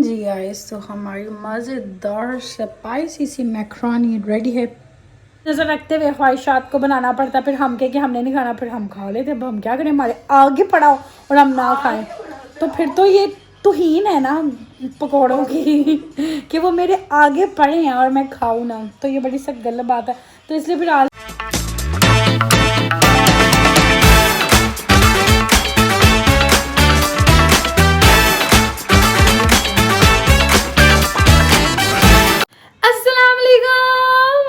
जी guys, तो हमारी मज़ेदार स्पाइसी सी मैक्रोनी रेडी है। नज़र रखते हुए ख्वाहिशात को बनाना पड़ता है, फिर हम कह कि हमने नहीं खाना, फिर हम खा लेते। अब हम क्या करें, हमारे आगे पड़ा हो और हम ना खाएं तो फिर तो ये तौहीन है ना पकौड़ों की कि वो मेरे आगे पड़े हैं और मैं खाऊं ना, तो ये बड़ी सख्त गलत बात है। तो इसलिए फिर आज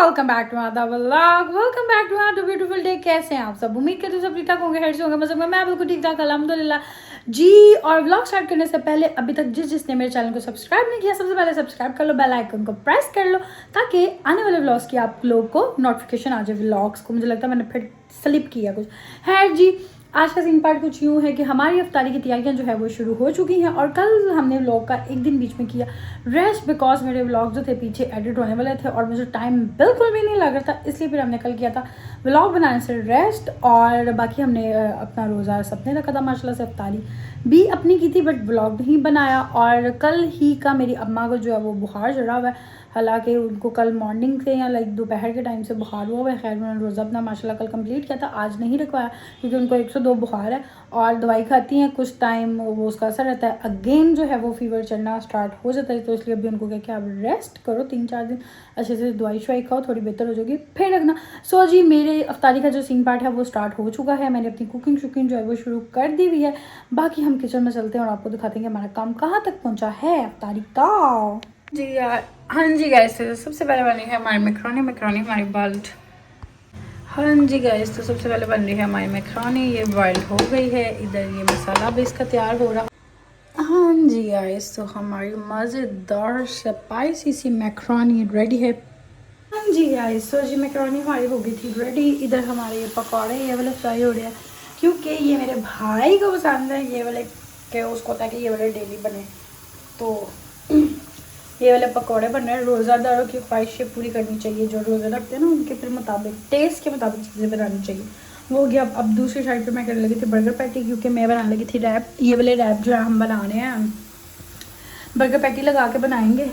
welcome back to other vlog, welcome back to other beautiful day. कैसे हैं आप सब? उम्मीद करते हैं सब ठीक ठाक होंगे, हेड से होंगे। मतलब मैं बिल्कुल ठीक ठाक अल्हम्दुलिल्लाह जी। और व्लॉग स्टार्ट करने से पहले अभी तक जिसने मेरे चैनल को सब्सक्राइब नहीं किया, सबसे पहले सब्सक्राइब कर लो, बेल आइकन को प्रेस कर लो ताकि आने वाले व्लॉग्स की आप लोग को नोटिफिकेशन आ जाए। व्लॉग्स को मुझे लगता है मैंने फिर स्लिप किया कुछ है जी। आज का सीन पार्ट कुछ यूँ है कि हमारी इफ्तारी की तैयारियां जो है वो शुरू हो चुकी हैं और कल हमने व्लॉग का एक दिन बीच में किया रेस्ट, बिकॉज मेरे व्लॉग जो थे पीछे एडिट होने वाले थे और मुझे टाइम बिल्कुल भी नहीं लग रहा था, इसलिए फिर हमने कल किया था व्लॉग बनाने से रेस्ट। और बाकी हमने अपना रोज़ा सबने रखा था माशाल्लाह से, इफ्तारी भी अपनी की थी बट व्लॉग नहीं बनाया। और कल ही का मेरी अम्मा को जो है वो बुखार चढ़ा हुआ है, हालांकि उनको कल मॉर्निंग से या लाइक दोपहर के टाइम से बुखार हुआ है। खैर उन्होंने रोज़ा अपना माशाल्लाह कल कंप्लीट किया था, आज नहीं रखवाया क्योंकि उनको 102 बुखार है और दवाई खाती हैं, कुछ टाइम वो उसका असर रहता है, अगेन जो है वो फीवर चढ़ना स्टार्ट हो जाता है। तो इसलिए अभी उनको क्या कि आप रेस्ट करो 3-4 दिन, अच्छे से दवाई शवाई खाओ, थोड़ी बेहतर हो जाएगी फिर रखना। सो जी, मेरे अफ्तारी का जो सीन पार्ट है वो स्टार्ट हो चुका है। मैंने अपनी कुकिंग शुकिंग जो है वो शुरू कर दी हुई है। बाकी हम किचन में चलते हैं और आपको दिखाते हैं कि हमारा काम कहाँ तक पहुँचा है अफ्तारी का। जी यार, हाँ जी गाइस, तो सबसे पहले बन रही है हमारी मैक्रोनी हमारी बॉइल्ड। हाँ जी गाइस, तो सबसे पहले बन रही है हमारी मैक्रोनी, ये बॉइल्ड हो गई है। इधर ये मसाला भी इसका तैयार हो रहा। हाँ जी गाइस, तो हमारी मज़ेदार स्पाइसी सी मैक्रोनी रेडी है। हाँ जी गाइस, तो जी मैक्रोनी हमारी हो गई थी रेडी। इधर हमारे ये पकौड़े ये वाले फ्राई हो रहे हैं क्योंकि ये मेरे भाई को पसंद है ये वाले, कि उसको होता है कि ये वाले डेली बने, तो ये वाले पकौड़े बन रहे हैं। रोज़ादारों की ख्वाहिशें पूरी करनी चाहिए, जो रोज़ा रखते हैं ना उनके फिर मुताबिक टेस्ट के मुताबिक चीज़ें बनानी चाहिए, वो हो गया। अब दूसरी साइड पे मैं करने लगी थी बर्गर पैटी, क्योंकि मैं बनाने लगी थी रैप। ये वाले रैप जो है हम बना रहे हैं, बर्गर पैटी लगा के बनाएंगे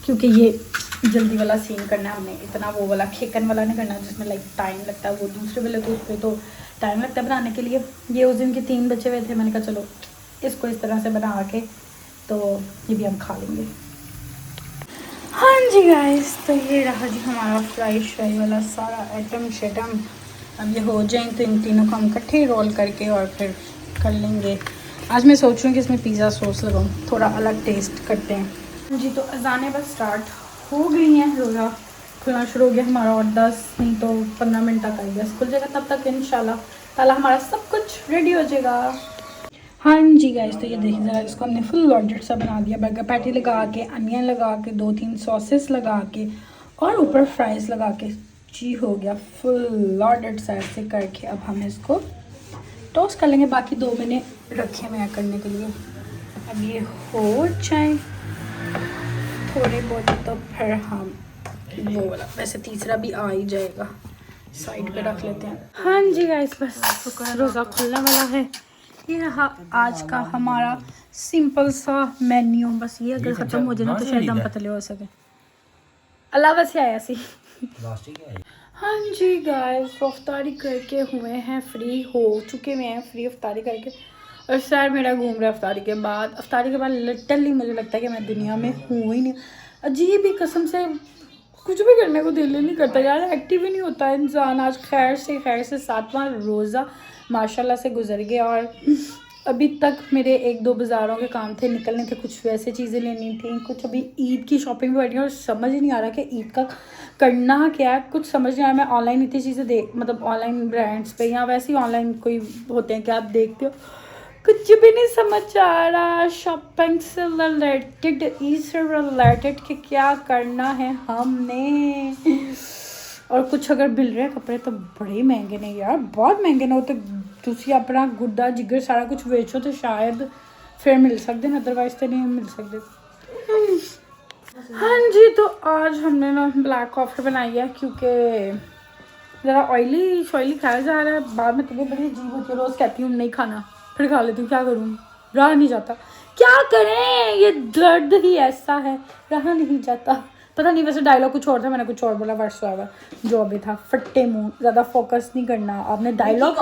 क्योंकि ये जल्दी वाला सीन करना है हमने, इतना वो वाला चिकन वाला नहीं करना जिसमें लाइक टाइम लगता है। वो दूसरे वाले तो उस पर तो टाइम लगता है बनाने के लिए। ये उस दिन के 3 बचे हुए थे, मैंने कहा चलो इसको इस तरह से बना के तो ये भी हम खा लेंगे। हाँ जी गाइस, तो ये रहा जी हमारा फ्राई श्राई वाला सारा आइटम शेटम। अब ये हो जाए तो इन तीनों को हम इकट्ठे रोल करके और फिर कर लेंगे। आज मैं सोच रही हूँ कि इसमें पिज़्ज़ा सॉस लगाऊँ, थोड़ा अलग टेस्ट करते हैं जी। तो अजानें बस स्टार्ट हो गई हैं, रोज़ा खुलना शुरू हो गया हमारा और 10 नहीं तो 15 मिनट तक आई गैस खुल जाएगा, तब तक इंशाल्लाह ताला हमारा सब कुछ रेडी हो जाएगा। हाँ जी गाइस, तो ये देखिए ज़रा, इसको हमने फुल लॉडेड सा बना दिया। बर्गर पैटी लगा के, अनियन लगा के, 2-3 सॉसेस लगा के और ऊपर फ्राइज़ लगा के जी हो गया फुल लॉडेड सा ऐसे करके। अब हम इसको टोस्ट कर लेंगे, बाकी 2 मैंने रखे हुए हैं करने के लिए। अब ये हो जाए थोड़े बहुत तो फिर हम वो वाला, वैसे तीसरा भी आ ही जाएगा, साइड पे रख लेते हैं। हाँ जी गाइस, बस रोज़ा खुलने वाला है। ये रहा आज का हमारा सिंपल सा मेन्यू। बस ये अगर ख़त्म हो जाए ना तो शायद हम पतले हो सके। अल्लाह बस आया सी। हाँ जी गाइस, अफ्तारी करके हुए हैं फ्री, हो चुके हुए हैं फ्री अफ्तारी करके। और सर मेरा घूम रहा है अफ्तारी के बाद। अफ्तारी के बाद लिटरली मुझे लगता है कि मैं दुनिया में हूँ ही नहीं। अजीब ही कसम से कुछ भी करने को दिल नहीं करता यार, एक्टिव ही नहीं होता इंसान। आज खैर से 7वां रोज़ा माशाल्लाह से गुजर गया और अभी तक मेरे 1-2 बाज़ारों के काम थे, निकलने थे, कुछ वैसे चीज़ें लेनी थी, कुछ अभी ईद की शॉपिंग भी बैठी और समझ ही नहीं आ रहा कि ईद का करना क्या है, कुछ समझ नहीं आ रहा। मैं ऑनलाइन इतनी चीज़ें देख, मतलब ऑनलाइन ब्रांड्स पे या वैसे ही ऑनलाइन कोई होते हैं कि आप देखते हो, कुछ भी नहीं समझ आ रहा। शॉपिंग से रिलेटेड, इससे रिलेटेड कि क्या करना है हमने। और कुछ अगर मिल रहे हैं कपड़े तो बड़े महंगे नहीं यार, बहुत महंगे ना हो तो तुसी अपना गुद्दा जिगर सारा कुछ बेचो तो शायद फिर मिल सकते हैं, अदरवाइज तो नहीं मिल सकते। हाँ जी, तो आज हमने ना ब्लैक कॉफ़ी बनाई है क्योंकि ज़रा ऑयली शॉयली खाया जा रहा है। बाद में तुम्हें बड़ी अजीब होती है, रोज़ कहती हूँ नहीं खाना, फिर खा लेती हूँ, क्या करूँ, रहा नहीं जाता। क्या करें, ये दर्द ही ऐसा है, रहा नहीं जाता। पता नहीं, वैसे डायलॉग कुछ और था, मैंने कुछ और बोला वर्ष जो अभी था। फट्टे मुंह, ज़्यादा फोकस नहीं करना आपने डायलॉग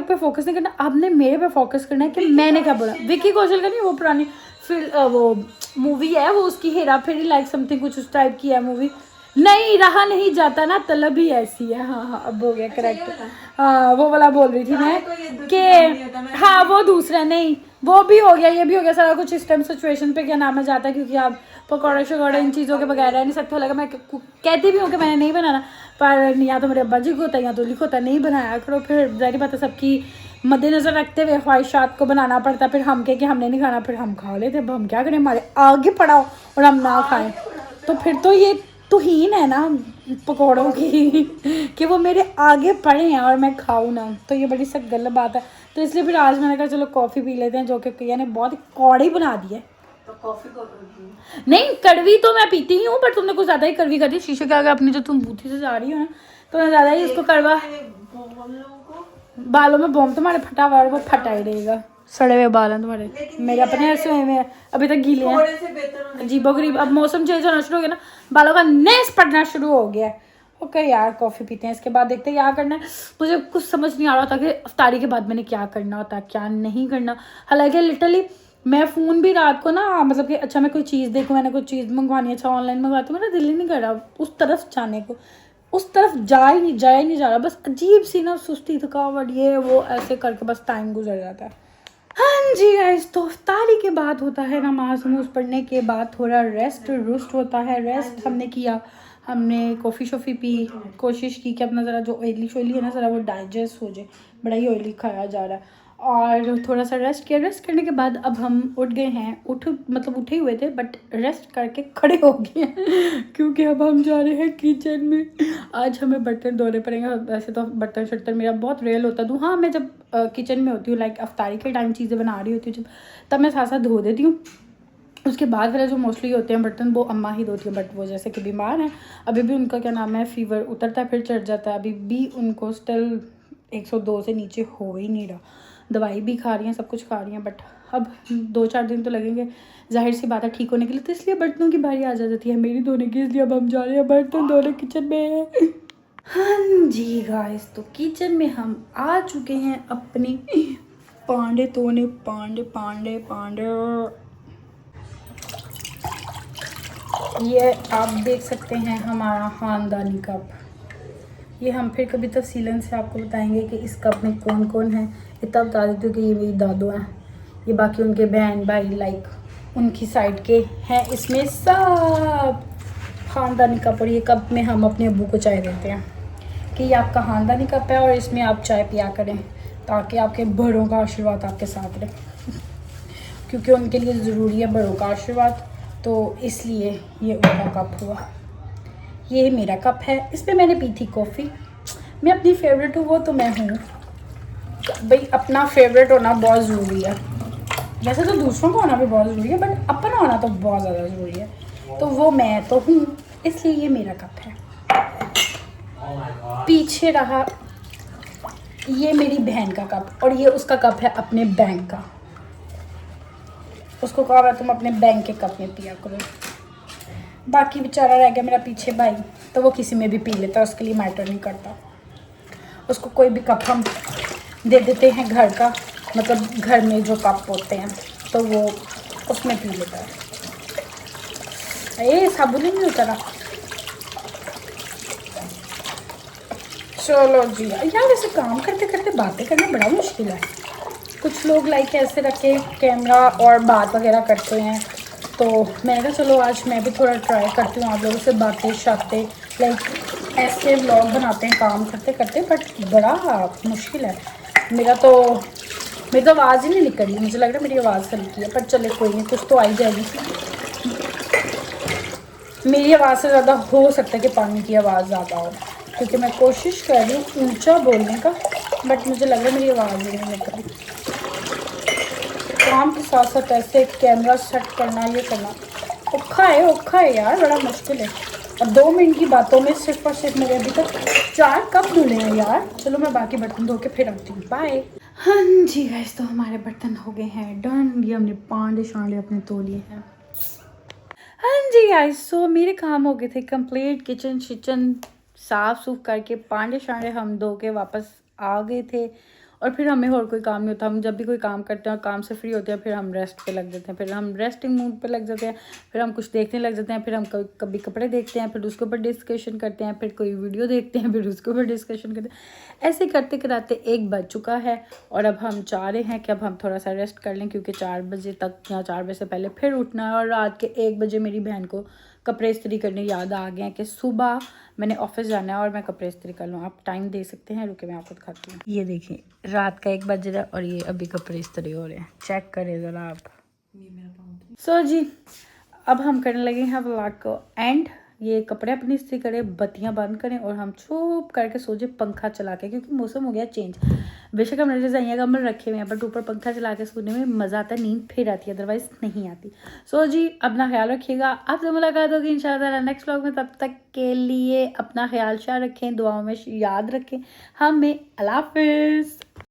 पे फोकस नहीं करना, आपने मेरे पे फोकस करना है कि मैंने क्या बोला। विक्की कौशल का नहीं, वो पुरानी फिर वो मूवी है, वो उसकी हेरा फेरी लाइक समथिंग कुछ उस टाइप की है मूवी। नहीं, रहा नहीं जाता ना, तलब ही ऐसी है। हाँ, अब हो गया करेक्ट। हाँ, वो वाला बोल रही थी मैं कि हाँ वो दूसरा नहीं, वो भी हो गया, ये भी हो गया, सारा कुछ इस टाइम सिचुएशन पे क्या नाम है जाता है, क्योंकि आप पकौड़े शकौड़े इन चीज़ों के बगैर रह नहीं सकते। लगा मैं कहती भी हूँ कि मैंने नहीं बनाना, पर या तो मेरे अब्बा जी को होता है या तो लिखो होता नहीं बनाया करो। फिर जाहिर बात है सबकी मद्देनजर रखते हुए ख्वाहिशात को बनाना पड़ता है। फिर हम कह कि हमने नहीं खाना, फिर हम खा लेते। अब हम क्या करें, हमारे आगे पड़ा हो और हम ना खाएं, तो फिर तो ये तुहीन है ना पकौड़ों की कि वो मेरे आगे पड़े हैं और मैं खाऊं ना, तो ये बड़ी सख्त गलत बात है। तो इसलिए फिर आज मैंने कहा चलो कॉफ़ी पी लेते हैं, जो कि किया ने बहुत कौड़ी बना दी है। तो कॉफ़ी को नहीं, कड़वी तो मैं पीती ही हूँ, पर तुमने कुछ ज़्यादा ही कड़वी कर दी। शीशे के आगे अपनी जो तुम बूथी से जा रही हो ना, तो मैं ज़्यादा ही इसको कड़वा। बालों में बॉम्ब तुम्हारे फटा हुआ है, वो फटा ही रहेगा। सड़े हुए बाल हैं तुम्हारे, मेरे अपने ऐसे हुए हैं, अभी तक गीले हैं, अजीबोगरीब। अब मौसम चेंज होना शुरू हो गया ना, बालों का नेस पड़ना शुरू हो गया है। ओके यार, कॉफ़ी पीते हैं, इसके बाद देखते हैं क्या करना है। मुझे कुछ समझ नहीं आ रहा था कि इफ्तारी के बाद मैंने क्या करना होता है, क्या नहीं करना। हालांकि लिटरली मैं फ़ोन भी रात को ना, मतलब कि अच्छा मैं कोई चीज़ देखूँ, मैंने कोई चीज़ मंगवानी है, अच्छा ऑनलाइन मंगवाती हूँ, मेरा दिल ही नहीं कर रहा उस तरफ जाने को, उस तरफ जाया ही नहीं जा रहा। बस अजीब सी ना सुस्ती, थकावट, ये वो ऐसे करके बस टाइम गुजर जाता है। हाँ जी गाइस, तो इफ्तारी के बाद होता है नमाज नमूज पढ़ने के बाद थोड़ा रेस्ट रुस्ट होता है। रेस्ट हमने किया, हमने कॉफ़ी शॉफ़ी पी, कोशिश की कि अपना ज़रा जो ऑयली शॉयली है ना ज़रा वो डाइजेस्ट हो जाए, बड़ा ही ऑयली खाया जा रहा है। और थोड़ा सा रेस्ट किया। रेस्ट करने के बाद अब हम उठ गए हैं, मतलब उठे हुए थे बट रेस्ट करके खड़े हो गए हैं क्योंकि अब हम जा रहे हैं किचन में। आज हमें बर्तन धोने पड़ेंगे। वैसे तो बर्तन शर्तन मेरा बहुत रेयर होता है, हाँ मैं जब किचन में होती हूँ लाइक अफ्तारी के टाइम चीज़ें बना रही होती हूँ जब, तब मैं साथ साथ धो देती हूँ। उसके बाद फिर जो मोस्टली होते हैं बर्तन वो अम्मा ही धोती है, बट वो जैसे कि बीमार हैं, अभी भी उनका क्या नाम है फीवर उतरता है फिर चढ़ जाता है, अभी भी उनको स्टिल 102 से नीचे हो ही नहीं रहा। दवाई भी खा रही हैं, सब कुछ खा रही हैं, बट अब 2-4 दिन तो लगेंगे जाहिर सी बात है ठीक होने के लिए। तो इसलिए बर्तनों की बारी आ जाती है मेरी धोने की, इसलिए अब हम जा रहे हैं बर्तन धोने किचन में। हाँ जी गाइस, तो किचन में हम आ चुके हैं अपनी पांडे धोने। पांडे ये आप देख सकते हैं हमारा ख़ानदानी कप। ये हम फिर कभी तफसीलन से आपको बताएंगे कि इस कप में कौन कौन है। इतना बता देती हूँ कि ये मेरी दादू हैं, ये बाकी उनके बहन भाई लाइक उनकी साइड के हैं। इसमें सब ख़ानदानी कप, और ये कप में हम अपने अब्बू को चाय देते हैं कि ये आपका ख़ानदानी कप है और इसमें आप चाय पिया करें ताकि आपके बड़ों का आशीर्वाद आपके साथ रहे क्योंकि उनके लिए ज़रूरी है बड़ों का आशीर्वाद, तो इसलिए ये उनका कप हुआ। ये मेरा कप है, इसमें मैंने पी थी कॉफ़ी। मैं अपनी फेवरेट हूँ वो तो मैं हूँ भाई, अपना फेवरेट होना बहुत ज़रूरी है। वैसे तो दूसरों का होना भी बहुत ज़रूरी है बट अपना होना तो बहुत ज़्यादा ज़रूरी है, तो वो मैं तो हूँ, इसलिए ये मेरा कप है। पीछे रहा ये मेरी बहन का कप और ये उसका कप है अपने बैंक का। उसको कहा मैं तुम अपने बैंक के कप में पिया करो। बाकी बेचारा रह गया मेरा पीछे भाई, तो वो किसी में भी पी लेता, उसके लिए मैटर नहीं करता। उसको कोई भी कप हम दे देते हैं घर का, मतलब घर में जो कप होते हैं तो वो उसमें पी लेता है। ये साबुन नहीं होता ना। चलो जी यार, वैसे काम करते करते बातें करना बड़ा मुश्किल है। कुछ लोग लाइक ऐसे रख के कैमरा और बात वगैरह करते हैं, तो मैंने कहा चलो आज मैं भी थोड़ा ट्राई करती हूँ आप लोगों से बातें शातें लाइक ऐसे व्लॉग बनाते हैं काम करते करते, बट बड़ा मुश्किल है। मेरी तो आवाज़ ही नहीं निकल रही, मुझे लग रहा है मेरी आवाज़ हल्की है, पर चले कोई नहीं, कुछ तो आई जाएगी। मेरी आवाज़ से ज़्यादा हो सकता है कि पानी की आवाज़ ज़्यादा हो, क्योंकि मैं कोशिश कर रही हूँ ऊंचा बोलने का, बट मुझे लग रहा है मेरी आवाज़ ही नहीं निकल रही। काम के साथ साथ ऐसे कैमरा सेट करना, ये करना औखा है यार, बड़ा मुश्किल है। और 2 मिनट की बातों में सिर्फ और सिर्फ मेरे अभी तक 4 कप धुले हैं यार। चलो मैं बाकी बर्तन धो के फिर आती हूँ, बाय। हाँ जी गाइस, तो हमारे बर्तन हो गए हैं डन। ये हमने पांडे शांडे अपने तो लिए हैं। हाँ जी गाइस, सो मेरे काम हो गए थे कंप्लीट। किचन शिचन साफ सुफ करके पांडे शांडे हम धो के वापस आ गए थे। और फिर हमें और कोई काम नहीं होता। हम जब भी कोई काम करते हैं और काम से फ्री होते हैं फिर हम रेस्ट पे लग जाते हैं, फिर हम रेस्टिंग मूड पे लग जाते हैं, फिर हम कुछ देखने लग जाते हैं, फिर हम कभी कपड़े देखते हैं, फिर उसके ऊपर डिस्कशन करते हैं, फिर कोई वीडियो देखते हैं, फिर उसके ऊपर डिस्कशन करते हैं। ऐसे करते कराते 1 बज चुका है और अब हम चाह रहे हैं कि अब हम थोड़ा सा रेस्ट कर लें, क्योंकि 4 बजे तक या 4 बजे से पहले फिर उठना है। और रात के 1 बजे मेरी बहन को कपड़े इस्त्री करने याद आ गए हैं कि सुबह मैंने ऑफिस जाना है और मैं कपड़े इस्त्री कर लूँ। आप टाइम दे सकते हैं, रुके मैं आपको दिखाती हूँ। ये देखिए रात का 1 बज रहा है और ये अभी कपड़े इस्त्री हो रहे हैं। चेक करें ज़रा आप। सो जी, अब हम करने लगे हैं व्लॉग को एंड। ये कपड़े अपनी इस्त्री करें, बत्तियां बंद करें और हम चुप करके सो जाए पंखा चला के, क्योंकि मौसम हो गया चेंज। बेशक हमने रजाइयाँ कम्बल रखे हुए हैं बट ऊपर पंखा चला के सोने में मज़ा आता है, नींद फिर आती है, अदरवाइज नहीं आती। सो जी, अपना ख्याल रखिएगा। आपसे मुलाकात होगी इंशाल्लाह नेक्स्ट व्लॉग में। तब तक के लिए अपना ख्याल रखें, दुआओं में याद रखें हमें। अल्लाह हाफिज़।